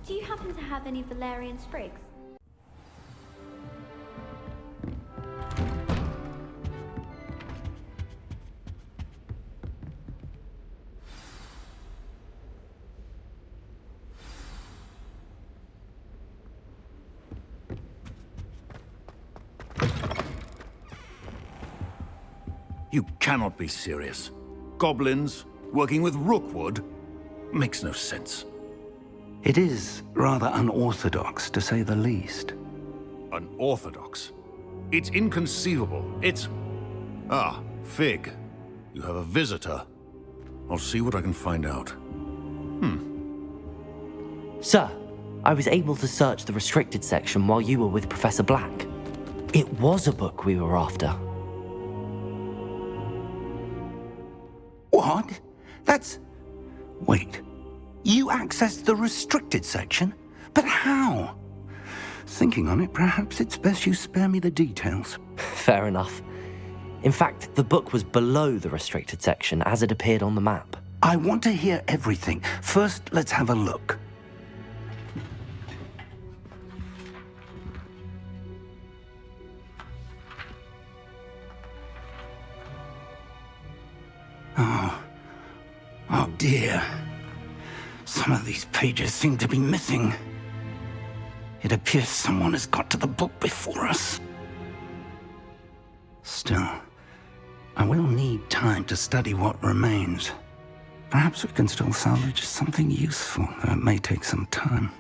Do you happen to have any valerian sprigs? You cannot be serious. Goblins working with rookwood? Makes no sense. It is rather unorthodox, to say the least. Unorthodox? It's inconceivable. It's... Ah, Fig. You have a visitor. I'll see what I can find out. Sir, I was able to search the restricted section while you were with Professor Black. It was a book we were after. What? That's... Wait. You accessed the restricted section? But how? Thinking on it, perhaps it's best you spare me the details. Fair enough. In fact, the book was below the restricted section as it appeared on the map. I want to hear everything. First, let's have a look. Oh dear. Some of these pages seem to be missing. It appears someone has got to the book before us. Still, I will need time to study what remains. Perhaps we can still salvage something useful, though it may take some time.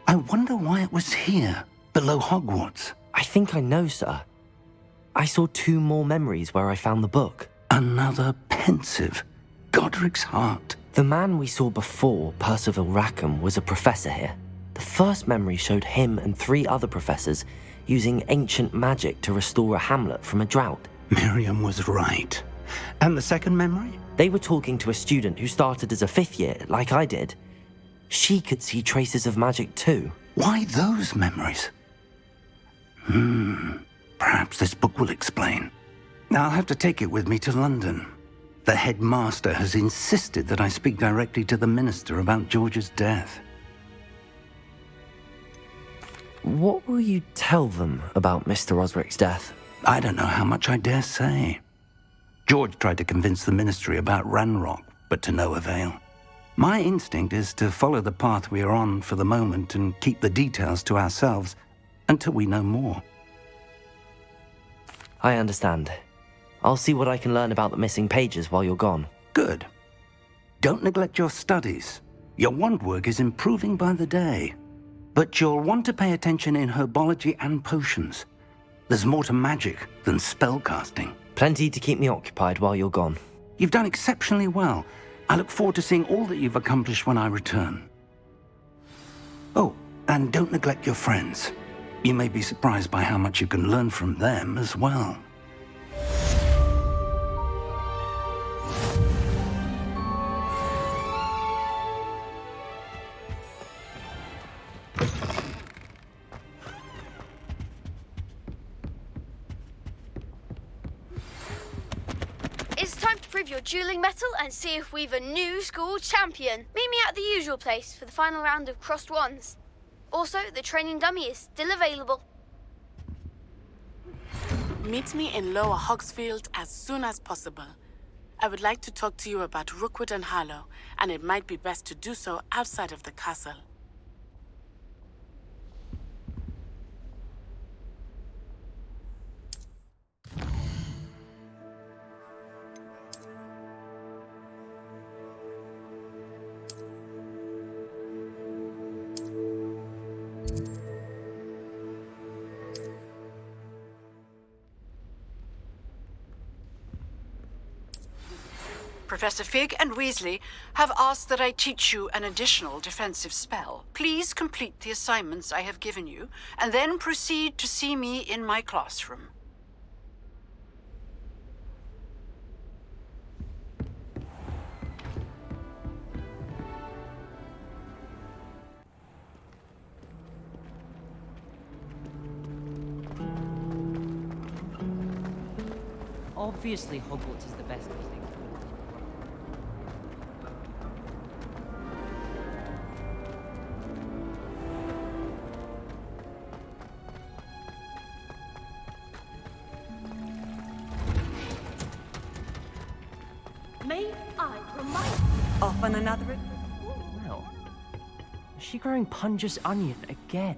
I wonder why it was here, below Hogwarts. I think I know, sir. I saw 2 more memories where I found the book. Another pensive. Godric's heart. The man we saw before, Percival Rackham, was a professor here. The first memory showed him and 3 other professors using ancient magic to restore a hamlet from a drought. Miriam was right. And the second memory? They were talking to a student who started as a 5th year, like I did. She could see traces of magic too. Why those memories? Perhaps this book will explain. Now I'll have to take it with me to London. The headmaster has insisted that I speak directly to the minister about George's death. What will you tell them about Mr. Osric's death? I don't know how much I dare say. George tried to convince the ministry about Ranrock, but to no avail. My instinct is to follow the path we are on for the moment and keep the details to ourselves until we know more. I understand. I'll see what I can learn about the missing pages while you're gone. Good. Don't neglect your studies. Your wand work is improving by the day. But you'll want to pay attention in Herbology and Potions. There's more to magic than spellcasting. Plenty to keep me occupied while you're gone. You've done exceptionally well. I look forward to seeing all that you've accomplished when I return. Oh, and don't neglect your friends. You may be surprised by how much you can learn from them as well. It's time to prove your dueling mettle and see if we've a new school champion. Meet me at the usual place for the final round of crossed wands. Also, the training dummy is still available. Meet me in Lower Hogsfield as soon as possible. I would like to talk to you about Rookwood and Harlow, and it might be best to do so outside of the castle. Professor Fig and Weasley have asked that I teach you an additional defensive spell. Please complete the assignments I have given you, and then proceed to see me in my classroom. Obviously, Hogwarts is the best thing. off on another... Well, is she growing Punja's onion again?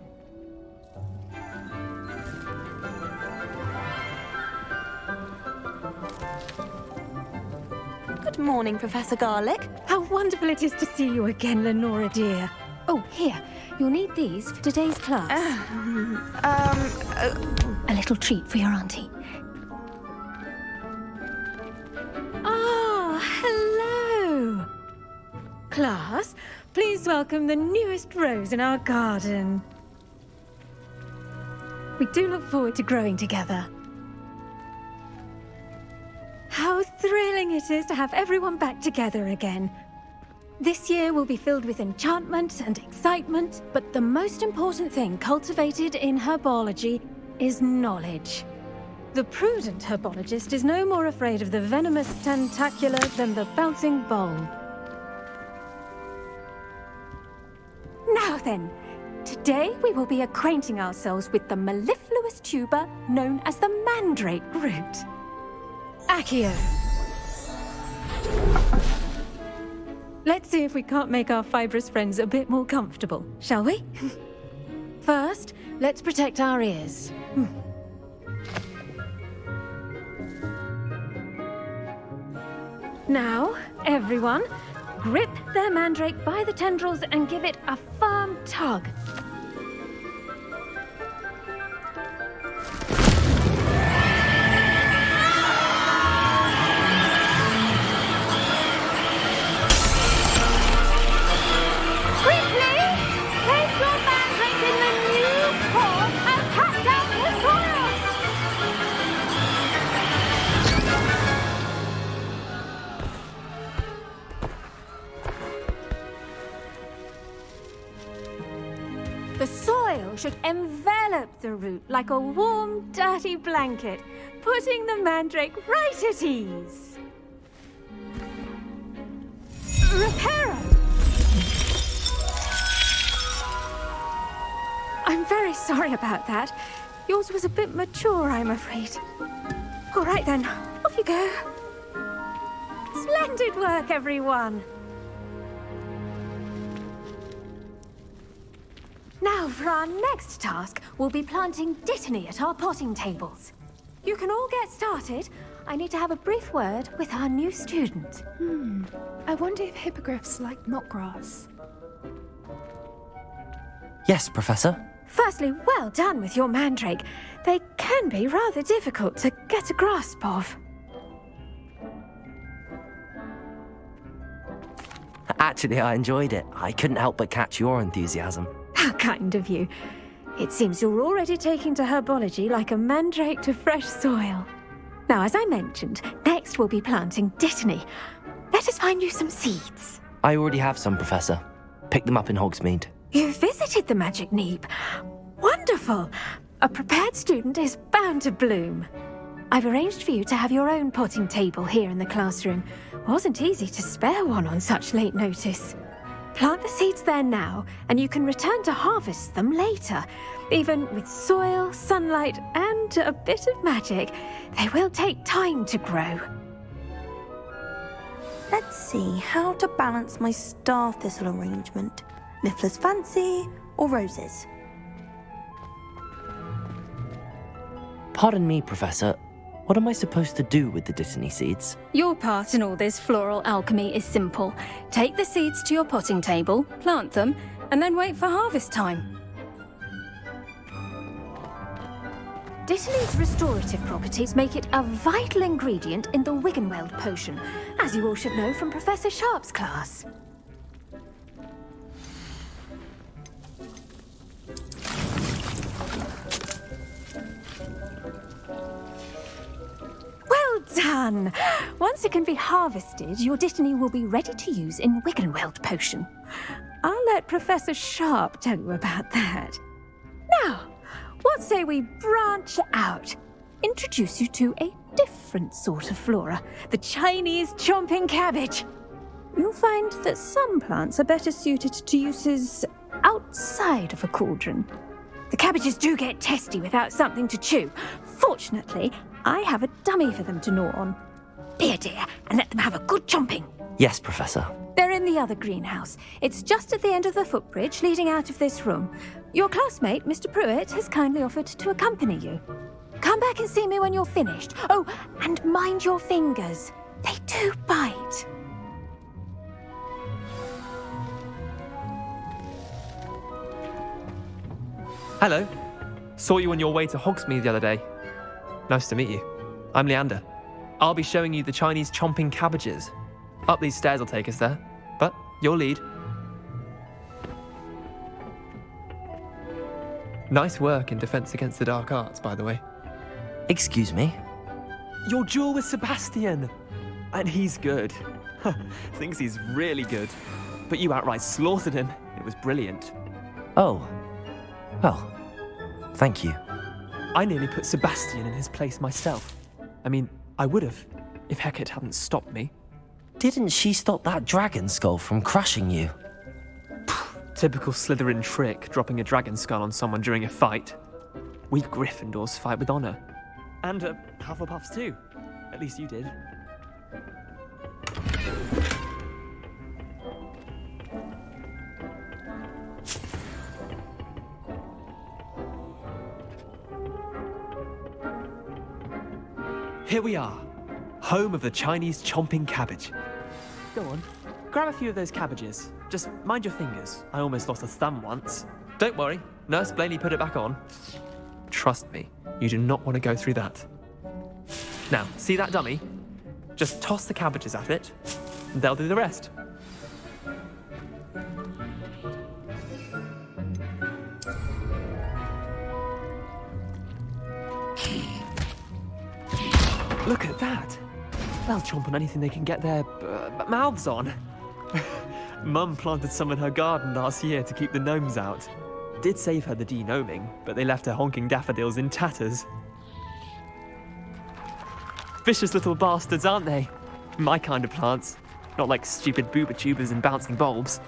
Good morning, Professor Garlic. How wonderful it is to see you again, Lenora dear. Oh, here. You'll need these for today's class. A little treat for your auntie. Ah, hello. Class, please welcome the newest rose in our garden. We do look forward to growing together. How thrilling it is to have everyone back together again. This year will be filled with enchantment and excitement, but the most important thing cultivated in herbology is knowledge. The prudent herbologist is no more afraid of the venomous tentacula than the bouncing bulb. Now then, today we will be acquainting ourselves with the mellifluous tuber known as the mandrake root. Accio. Let's see if we can't make our fibrous friends a bit more comfortable, shall we? First, let's protect our ears. Now, everyone, grip their mandrake by the tendrils and give it a firm tug. The soil should envelop the root like a warm, dirty blanket, putting the mandrake right at ease. Reparo! I'm very sorry about that. Yours was a bit mature, I'm afraid. All right then, off you go. Splendid work, everyone. Now, for our next task, we'll be planting dittany at our potting tables. You can all get started. I need to have a brief word with our new student. I wonder if hippogriffs like knotgrass. Yes, Professor. Firstly, well done with your mandrake. They can be rather difficult to get a grasp of. Actually, I enjoyed it. I couldn't help but catch your enthusiasm. How kind of you. It seems you're already taking to herbology like a mandrake to fresh soil. Now, as I mentioned, next we'll be planting dittany. Let us find you some seeds. I already have some, Professor. Pick them up in Hogsmeade. You visited the Magic Neep. Wonderful! A prepared student is bound to bloom. I've arranged for you to have your own potting table here in the classroom. Wasn't easy to spare one on such late notice. Plant the seeds there now, and you can return to harvest them later. Even with soil, sunlight, and a bit of magic, they will take time to grow. Let's see how to balance my star thistle arrangement. Miffler's Fancy or roses? Pardon me, Professor. What am I supposed to do with the dittany seeds? Your part in all this floral alchemy is simple. Take the seeds to your potting table, plant them, and then wait for harvest time. Dittany's restorative properties make it a vital ingredient in the Wiggenweld potion, as you all should know from Professor Sharp's class. Well done! Once it can be harvested, your dittany will be ready to use in Wiggenweld potion. I'll let Professor Sharp tell you about that. Now, what say we branch out? Introduce you to a different sort of flora, the Chinese chomping cabbage. You'll find that some plants are better suited to uses outside of a cauldron. The cabbages do get testy without something to chew. Fortunately, I have a dummy for them to gnaw on. Be a dear and let them have a good chomping. Yes, Professor. They're in the other greenhouse. It's just at the end of the footbridge leading out of this room. Your classmate, Mr. Pruitt, has kindly offered to accompany you. Come back and see me when you're finished. Oh, and mind your fingers. They do bite. Hello. Saw you on your way to Hogsmeade the other day. Nice to meet you. I'm Leander. I'll be showing you the Chinese chomping cabbages. Up these stairs will take us there, but you'll lead. Nice work in Defense Against the Dark Arts, by the way. Excuse me? Your duel with Sebastian! And he's good. Thinks he's really good. But you outright slaughtered him. It was brilliant. Oh. Well, thank you. I nearly put Sebastian in his place myself. I mean, I would have, if Hecate hadn't stopped me. Didn't she stop that dragon skull from crushing you? Typical Slytherin trick, dropping a dragon skull on someone during a fight. We Gryffindors fight with honor. And Hufflepuffs too. At least you did. Here we are, home of the Chinese chomping cabbage. Go on, grab a few of those cabbages. Just mind your fingers. I almost lost a thumb once. Don't worry, Nurse Blaney put it back on. Trust me, you do not want to go through that. Now, see that dummy? Just toss the cabbages at it, and they'll do the rest. Look at that! They'll chomp on anything they can get their mouths on. Mum planted some in her garden last year to keep the gnomes out. Did save her the de-gnoming, but they left her honking daffodils in tatters. Vicious little bastards, aren't they? My kind of plants. Not like stupid booba tubers and bouncing bulbs.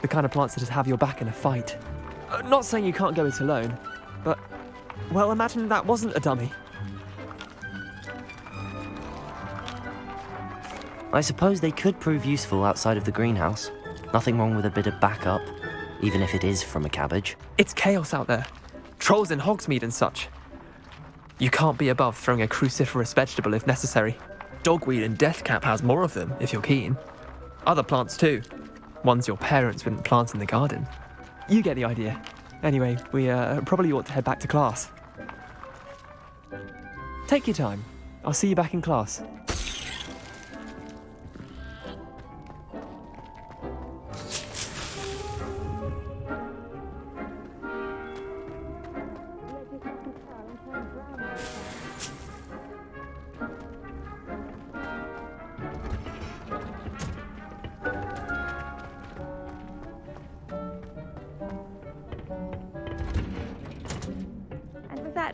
The kind of plants that just have your back in a fight. Not saying you can't go it alone, but, well, imagine that wasn't a dummy. I suppose they could prove useful outside of the greenhouse. Nothing wrong with a bit of backup, even if it is from a cabbage. It's chaos out there. Trolls in Hogsmeade and such. You can't be above throwing a cruciferous vegetable if necessary. Dogweed and deathcap has more of them, if you're keen. Other plants too. Ones your parents wouldn't plant in the garden. You get the idea. Anyway, we probably ought to head back to class. Take your time. I'll see you back in class.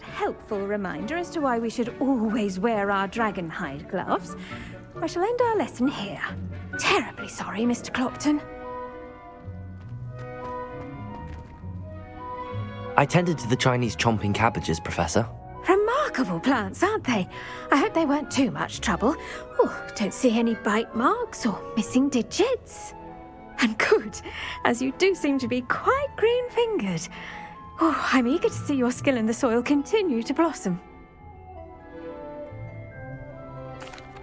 Helpful reminder as to why we should always wear our dragon hide gloves, I shall end our lesson here. Terribly sorry, Mr. Clopton. I tended to the Chinese chomping cabbages, Professor. Remarkable plants, aren't they? I hope they weren't too much trouble. Oh, don't see any bite marks or missing digits. And good, as you do seem to be quite green-fingered. Oh, I'm eager to see your skill in the soil continue to blossom.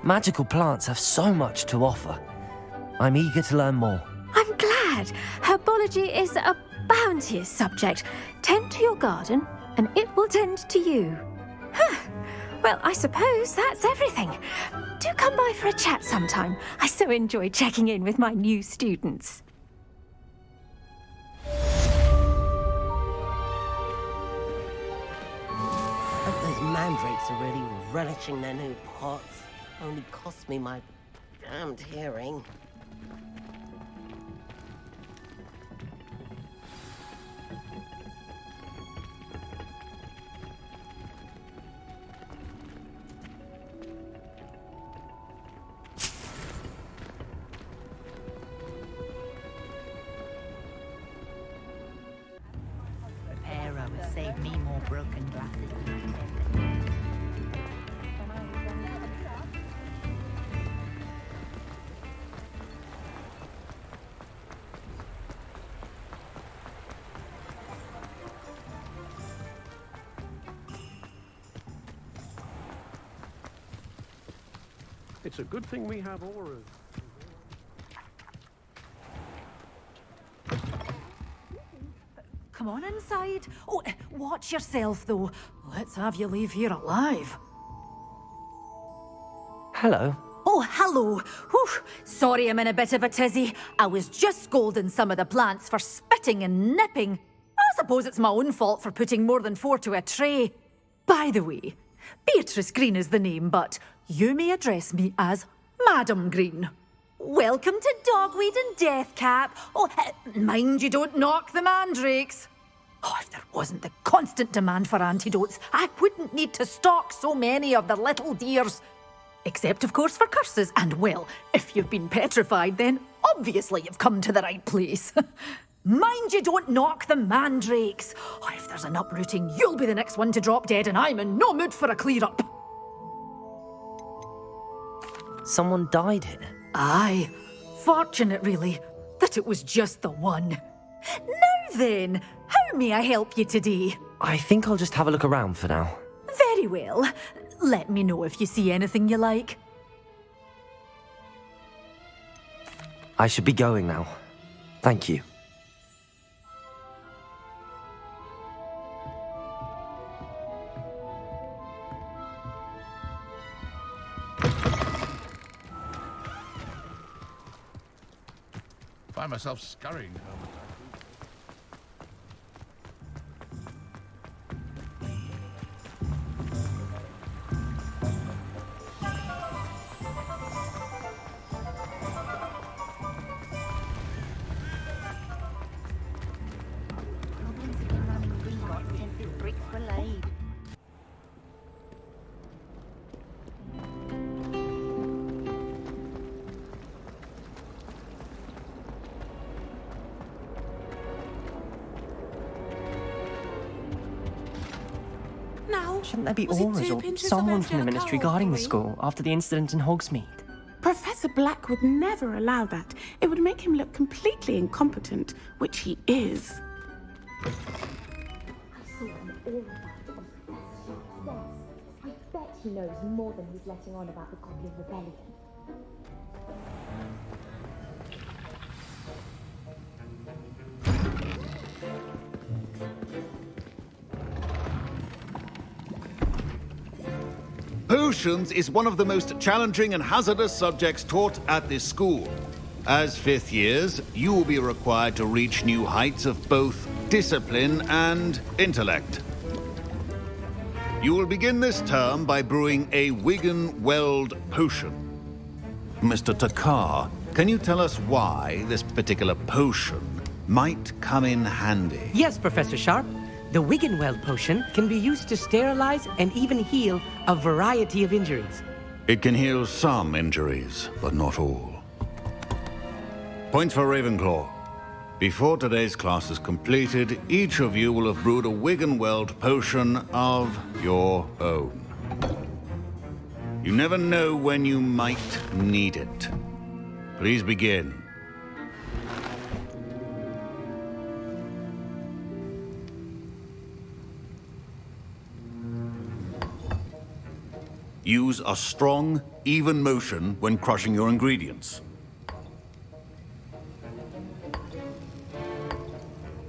Magical plants have so much to offer. I'm eager to learn more. I'm glad. Herbology is a bounteous subject. Tend to your garden, and it will tend to you. Well, I suppose that's everything. Do come by for a chat sometime. I so enjoy checking in with my new students. Mandrakes are really relishing their new pots. Only cost me my damned hearing. Heir will save me more broken glasses. It's a good thing we have auras. Come on inside. Oh, watch yourself, though. Let's have you leave here alive. Hello. Oh, hello. Whew. Sorry I'm in a bit of a tizzy. I was just scolding some of the plants for spitting and nipping. I suppose it's my own fault for putting more than 4 to a tray. By the way, Beatrice Green is the name, but you may address me as Madam Green. Welcome to Dogweed and Deathcap. Oh, mind you don't knock the mandrakes. Oh, if there wasn't the constant demand for antidotes, I wouldn't need to stock so many of the little dears. Except, of course, for curses. And, well, if you've been petrified, then obviously you've come to the right place. Mind you don't knock the mandrakes. Oh, if there's an uprooting, you'll be the next one to drop dead, and I'm in no mood for a clear-up. Someone died here? Aye. Fortunate, really, that it was just the one. Now then, how may I help you today? I think I'll just have a look around for now. Very well. Let me know if you see anything you like. I should be going now. Thank you. Find myself scurrying home. Shouldn't there be auras or someone from the Ministry guarding the school after the incident in Hogsmeade? Professor Black would never allow that. It would make him look completely incompetent, which he is. I saw an aura about on Professor Sharp's desk. I bet he knows more than he's letting on about the copy of Rebellion. Potions is one of the most challenging and hazardous subjects taught at this school. As 5th years, you will be required to reach new heights of both discipline and intellect. You will begin this term by brewing a Wiggenweld potion. Mr. Takar, can you tell us why this particular potion might come in handy? Yes, Professor Sharp. The Wiggenweld potion can be used to sterilize and even heal a variety of injuries. It can heal some injuries, but not all. Points for Ravenclaw. Before today's class is completed, each of you will have brewed a Wiggenweld potion of your own. You never know when you might need it. Please begin. Use a strong, even motion when crushing your ingredients.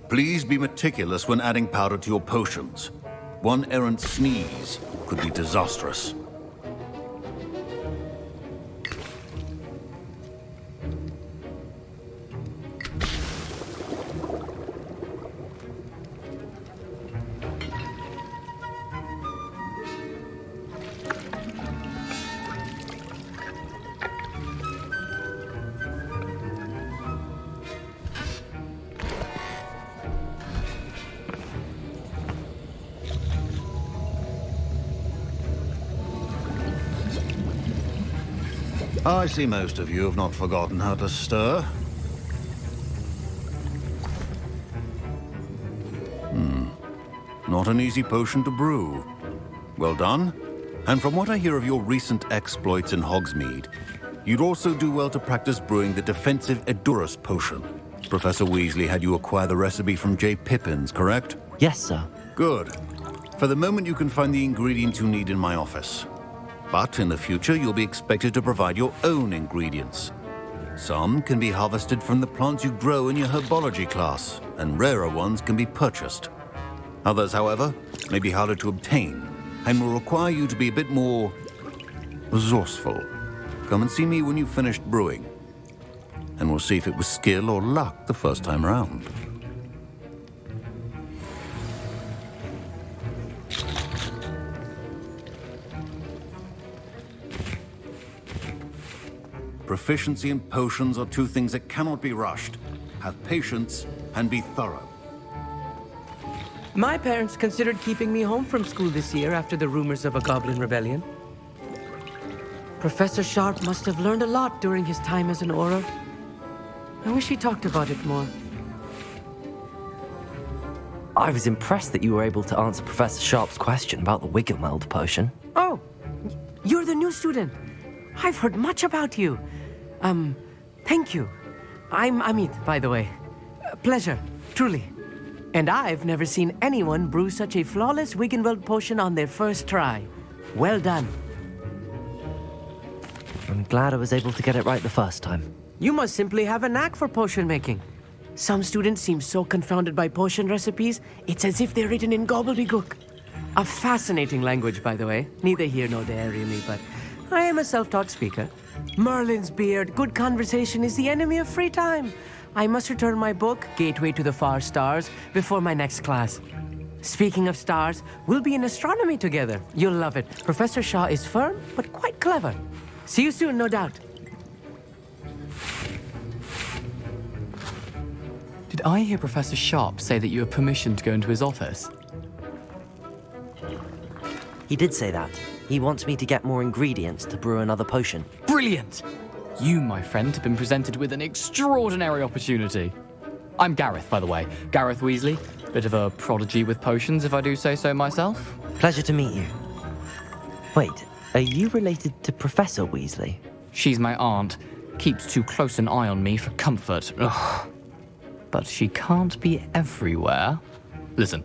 Please be meticulous when adding powder to your potions. One errant sneeze could be disastrous. I see most of you have not forgotten how to stir. Not an easy potion to brew. Well done. And from what I hear of your recent exploits in Hogsmeade, you'd also do well to practice brewing the defensive Edurus potion. Professor Weasley had you acquire the recipe from J. Pippins, correct? Yes, sir. Good. For the moment, you can find the ingredients you need in my office. But in the future, you'll be expected to provide your own ingredients. Some can be harvested from the plants you grow in your herbology class, and rarer ones can be purchased. Others, however, may be harder to obtain, and will require you to be a bit more resourceful. Come and see me when you've finished brewing, and we'll see if it was skill or luck the first time round. Proficiency and potions are two things that cannot be rushed. Have patience and be thorough. My parents considered keeping me home from school this year after the rumors of a goblin rebellion. Professor Sharp must have learned a lot during his time as an Auror. I wish he talked about it more. I was impressed that you were able to answer Professor Sharp's question about the Wiggenweld potion. Oh, you're the new student. I've heard much about you. Thank you. I'm Amit, by the way. Pleasure, truly. And I've never seen anyone brew such a flawless Wiggenweld potion on their first try. Well done. I'm glad I was able to get it right the first time. You must simply have a knack for potion making. Some students seem so confounded by potion recipes, it's as if they're written in gobbledygook. A fascinating language, by the way. Neither here nor there, really, but I am a self-taught speaker. Merlin's beard, good conversation is the enemy of free time. I must return my book, Gateway to the Far Stars, before my next class. Speaking of stars, we'll be in astronomy together. You'll love it. Professor Shaw is firm, but quite clever. See you soon, no doubt. Did I hear Professor Sharp say that you have permission to go into his office? He did say that. He wants me to get more ingredients to brew another potion. Brilliant! You, my friend, have been presented with an extraordinary opportunity. I'm Gareth, by the way. Gareth Weasley. Bit of a prodigy with potions, if I do say so myself. Pleasure to meet you. Wait, are you related to Professor Weasley? She's my aunt. Keeps too close an eye on me for comfort. Ugh. But she can't be everywhere. Listen,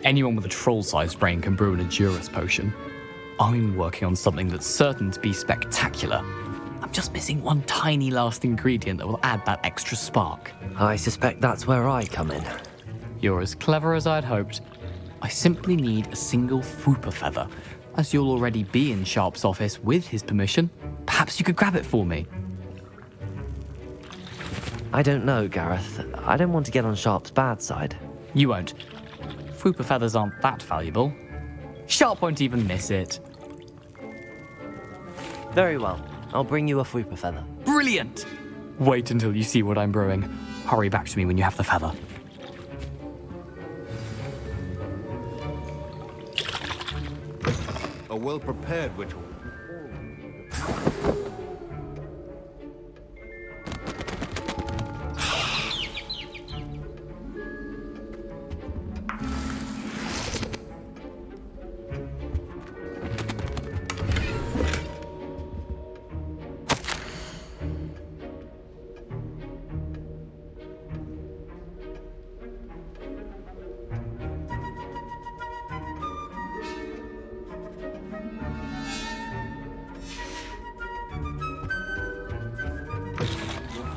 anyone with a troll-sized brain can brew an Endurance potion. I'm working on something that's certain to be spectacular. I'm just missing one tiny last ingredient that will add that extra spark. I suspect that's where I come in. You're as clever as I'd hoped. I simply need a single Fwooper feather. As you'll already be in Sharp's office with his permission, perhaps you could grab it for me. I don't know, Gareth. I don't want to get on Sharp's bad side. You won't. Fwooper feathers aren't that valuable. Sharp won't even miss it. Very well. I'll bring you a Fwooper feather. Brilliant! Wait until you see what I'm brewing. Hurry back to me when you have the feather. A well-prepared ritual.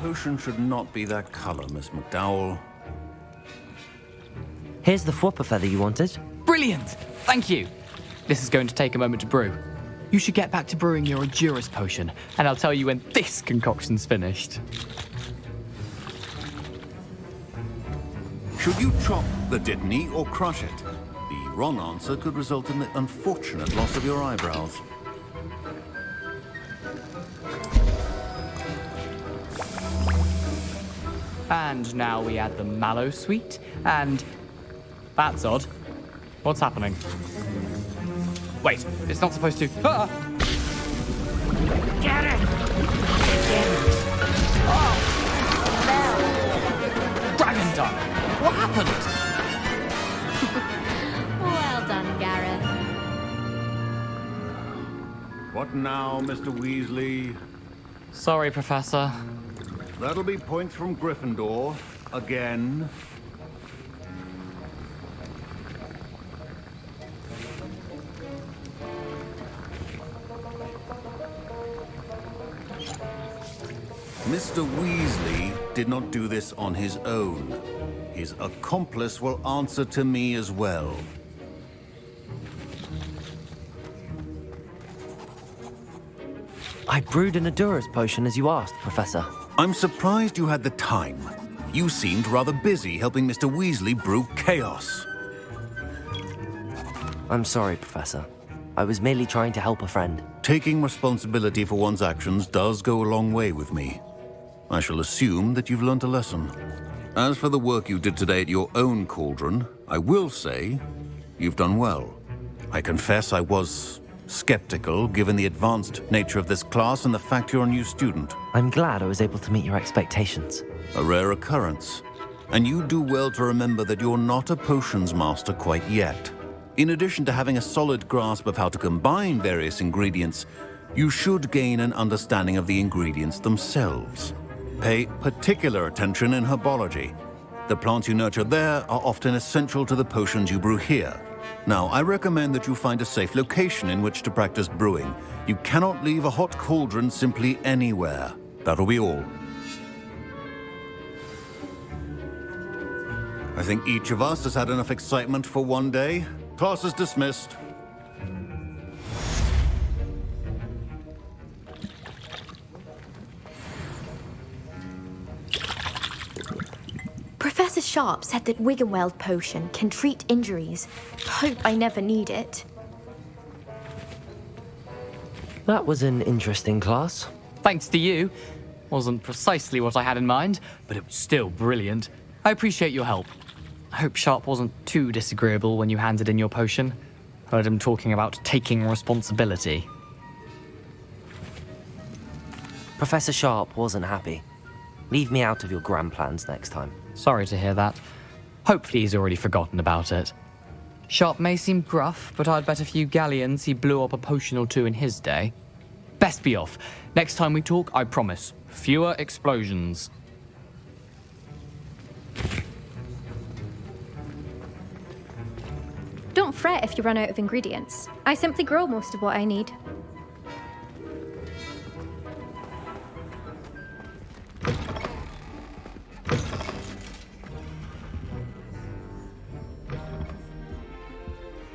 Potion should not be that color, Miss McDowell. Here's the Fwooper feather you wanted. Brilliant! Thank you. This is going to take a moment to brew. You should get back to brewing your Endurance potion, and I'll tell you when this concoction's finished. Should you chop the Dittany or crush it? The wrong answer could result in the unfortunate loss of your eyebrows. And now we add the mallow sweet, and... That's odd. What's happening? Wait, it's not supposed to... Ah! Get it! Oh! Dragon Dunk! What happened? Well done, Gareth. What now, Mr. Weasley? Sorry, Professor. That'll be points from Gryffindor. Again. Mr. Weasley did not do this on his own. His accomplice will answer to me as well. I brewed an Adura's potion as you asked, Professor. I'm surprised you had the time. You seemed rather busy helping Mr. Weasley brew chaos. I'm sorry, Professor. I was merely trying to help a friend. Taking responsibility for one's actions does go a long way with me. I shall assume that you've learnt a lesson. As for the work you did today at your own cauldron, I will say you've done well. I confess I was skeptical, given the advanced nature of this class and the fact you're a new student. I'm glad I was able to meet your expectations. A rare occurrence. And you do well to remember that you're not a potions master quite yet. In addition to having a solid grasp of how to combine various ingredients, you should gain an understanding of the ingredients themselves. Pay particular attention in herbology. The plants you nurture there are often essential to the potions you brew here. Now, I recommend that you find a safe location in which to practice brewing. You cannot leave a hot cauldron simply anywhere. That'll be all. I think each of us has had enough excitement for one day. Class is dismissed. Professor Sharp said that Wiggenweld potion can treat injuries. Hope I never need it. That was an interesting class. Thanks to you. Wasn't precisely what I had in mind, but it was still brilliant. I appreciate your help. I hope Sharp wasn't too disagreeable when you handed in your potion. Heard him talking about taking responsibility. Professor Sharp wasn't happy. Leave me out of your grand plans next time. Sorry to hear that. Hopefully he's already forgotten about it. Sharp may seem gruff, but I'd bet a few galleons he blew up a potion or two in his day. Best be off. Next time we talk, I promise, fewer explosions. Don't fret if you run out of ingredients. I simply grow most of what I need.